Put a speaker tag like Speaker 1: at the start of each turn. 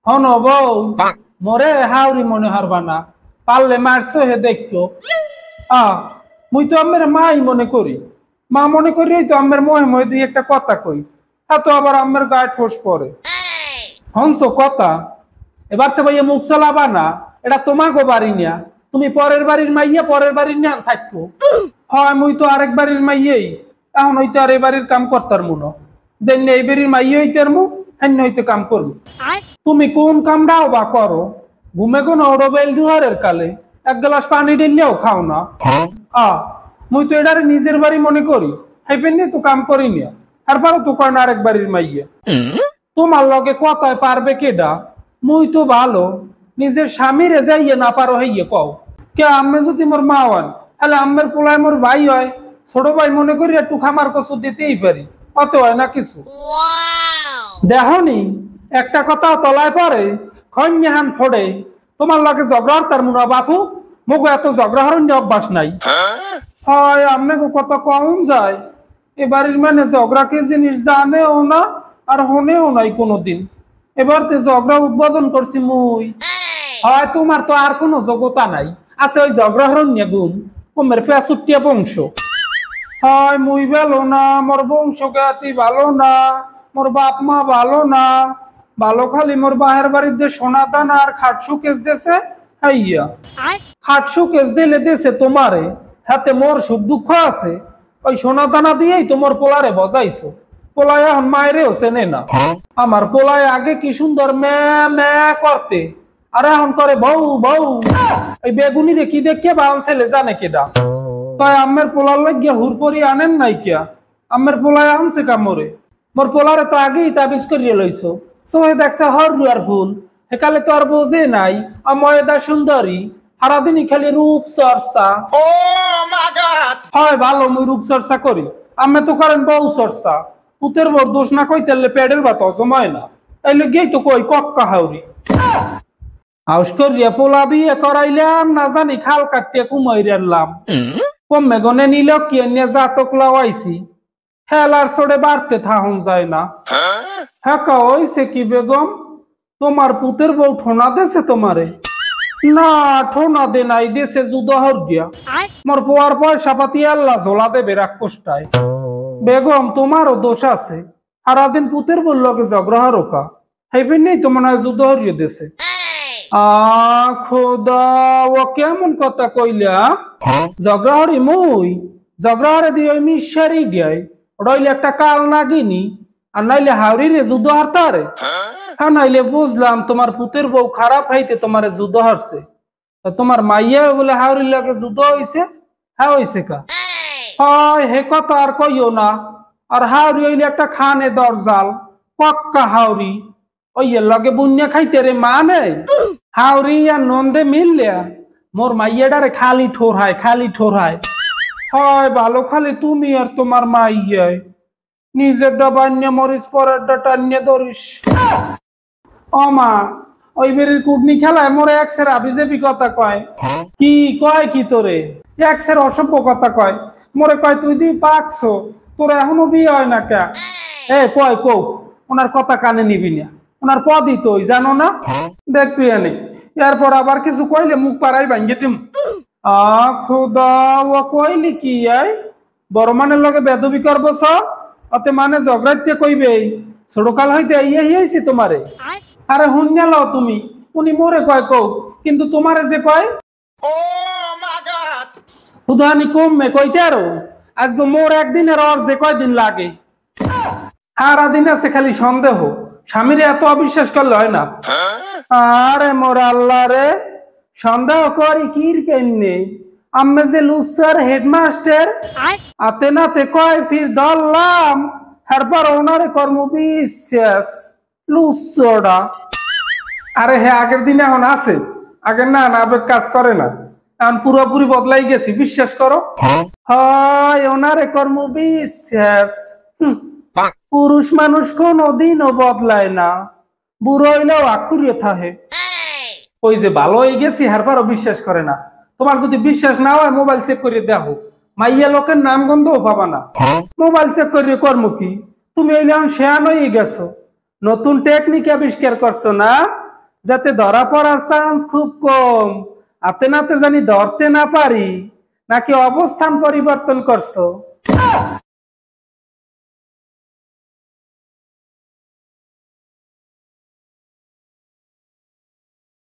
Speaker 1: হন বউ মোরে হাওরি মনে হারবা না, পারলে মারছো হে দেখতো। মুই তো আমের মাই মনে করি, মা মনে করি তো আমের মহে মহে দিয়ে একটা কথা কই, তা তো আবার আমের গায়ে ঠোস পড়ে। হনছো কথা, এবার তো ভাইয়া মুখ চালাবা না, এটা তোমাকে বাড়ি নিয়া, তুমি পরের বাড়ির মাইয়া পরের বাড়ির নিয়ে থাকবো। হয় মুই তো আরেক বাড়ির মাইয়েই, এখন হইতো আর এই বাড়ির কাম করতার মুনো, যে এই বাড়ির মাইয়ে হইতার মু হ্যাঁ হইতে কাম করবো। তুমি কোন কামটাও বা করো, ঘুমে কোন ওডবেল দুয়ারের কালে এক গ্লাস পানি ঢেললেও খাও না। মুই তো এটারে নিজের বাড়ি মনে করি, হাইপেন নিয়ে তো কাম করি না, তারপরে তো কয় না আরেক বাড়ির মাইয়া। তোমার লগে কথায় পারবে কেডা, মুই তো ভালো নিজের স্বামীরে যাইয়ে না পারো হইয়ে কও। কে আমি যদি মোর মা হন তাহলে আমের পোলায় মোর ভাই হয়, ছোট ভাই মনে করি একটু খামার কচু দিতেই পারি, অত হয় না কিছু। দেখনি একটা কথা তলায় পরে খন্যাহান ফোড়ে, তোমার লগে ঝগড়ার তার মুনা বাপু, মুখ এত ঝগড়া হরণ্য অভ্যাস নাই। হয় আপনাকে কত কম যায়, এ বাড়ির মানে ঝগড়া কি জিনিস জানেও না আর হনেও নাই কোনোদিন, এবার তো ঝগড়া উদ্বোধন করছি মুই। হয় তোমার তো আর কোনো যোগ্যতা নাই, আছে ওই ঝগড়া হরণ্য গুণ, তোমার পেঁচুটিয়া বংশ। হয় মুই ভালো না, মোর বংশ জ্ঞাতি ভালো না, মোর বাপ মা ভালো না, ভালো খালি মোর বাহের বাড়িতে সোনা দানা আর খাটসু কেস দেছে। হাইয়া খাটসু কেস দিলে দেছে তোমারে, হাতে মোর সুখ দুঃখ আছে, ওই সোনা দানা দিয়েই তোমার পোলারে বজাইছো। পোলায় এখন মায়েরেও চেনে না। আমার পোলায় আগে কি সুন্দর ম্যা ম্যা করতে, আর এখন করে বউ বউ। এই বেগুনি রে কি দেখে বাউন ছেলে জানে কেডা। তাই আমের পোলার লাগিয়া হুরপরি আনেন নাই কিয়া, আমের পোলায় আনছে কামরে, মোর পোলারে তো আগেই তাবিজ করিয়ে লইছো। সোহে দেখছে হরুয়ার ফুল, হেকালে তো আর বোঝে নাই ময়দা সুন্দরী, সারাদিনই খালি রূপ চর্চা। হয় ভালো মুই রূপ চর্চা করি, আমি তো করেন বউ চর্চা। পুতের বর দোষ না কইতে পেটের ভাত হজম হয় না, তাইলে গিয়েই তো কই কক্কা হাউরি। হাউস করিয়া পোলা বিয়ে করাইলাম না জানি খাল কাটিয়া কুমাইরালাম, কমে গনে নিল কি নিয়ে জাতক লাওয়াইছি, হেলার চড়ে বাড়তে থাহন যায় না। হ্যাঁ হইছে কি বেগম, তোমার পুতের বউ ঠোনা দেছে তোমারে? না ঠোনা দে নাই, দেশে যুদহর গিয়া, মোর পোয়ার পয়সা পাতি আল্লাহ ঝোলা দেবে রাক্ষসটায়। বেগম তোমারও দোষ আছে, সারাদিন পুতের বললকে ঝগড়া রোকা, হেবেন নেই তো মনে হয় যুদহরিয়ে দেশে। খোদা ও কেমন কথা কইলা, ঝগড়া হরি মুই, ঝগড়া হরে দিয়ে ওই মিশারি দিয়াই রইলে একটা কাল নাগিনি, আর নাইলে হাওড়ি রে যুদ্ধ হারতারে। হ্যাঁ নাইলে বুঝলাম তোমার পুতের বউ খারাপ হইতে তোমার যুদ্ধ হারছে, তোমার মাইয়া বলে হাওড়ির লাগে যুদ্ধ হইছে। হ্যাঁ হইছে কা, হয় হে কথা আর কইও না। আর হাওড়ি হইলে একটা খানে দরজাল পক্কা হাওড়ি, ওই এর লগে বুনিয়া খাইতে রে মানে। হাওড়ি আর নন্দে মিললে মোর মাইয়াডারে খালি ঠোরহায় খালি ঠোরহায়। হয় ভালো খালি তুমি আর তোমার মাইয়ায়, নিজের ডাবান্যা মরিস পরের ডাটান্যা ধরিস। মা ওই বেরির কুটনি খেলায় মোরে একসের আবিজেবি কথা কয়। কি কয় কি তোরে একসের অসভ্য কথা কয়, মোরে কয় তুই দি পাকছো, তোর এখনো বিয়ে হয় না কে। কয় কৌ ওনার কথা কানে নিবি না, ওনার পদই তো জানো না, দেখবি এনে এরপর আবার কিছু কইলে মুখ পাড়াই ভাঙ্গে দিম। খোদা ও কইলি কি বড় মানের লগে বেদবি করবো অতে মানে ঝগড়াইতে কইবে ছোটকাল হইতে আইয়াছি তোমারে। আরে হুন্যা লও তুমি, উনি মোরে কয় কৌ, কিন্তু তোমারে যে কয় হুদানি কমে কইতে আরো আজকে মোর একদিনের ওর যে কয়দিন লাগে। সারা দিন আছে খালি সন্দেহ, স্বামীরে এত অবিশ্বাস করলে হয় না। আরে মোর আল্লাহ রে, সন্দেহ করি কির পেন্নে, আমি যে লুসার হেডমাস্টার আতে নাতে কয় ফির ধরলাম, তারপর ওনারে কর্ম বিশ্বাস লুসোডা। আরে হ্যাঁ আগের দিন এখন আছে, আগের না আবেগ কাজ করে না, এখন পুরোপুরি বদলাই গেছি বিশ্বাস করো। হয় ওনারে কর্ম বিশ্বাস, পুরুষ মানুষ কোনদিনও বদলায় না, বুড়ো হইলেও আকুরিয়ে থাকে। ওই যে ভালো হয়ে গেছি হারবারও বিশ্বাস করে না। তোমার যদি বিশ্বাস না হয় মোবাইল চেক করে দেখো, মাইয়া লোকের নাম গন্ধও পাবা না। মোবাইল চেক করে কর্ম কি, তুমি এই এখন শেয়ান হয়ে গেছো, নতুন টেকনিক আবিষ্কার করছো না, যাতে ধরা পড়ার চান্স খুব কম, হাতে নাতে জানি ধরতে না পারি, নাকি অবস্থান পরিবর্তন করছো?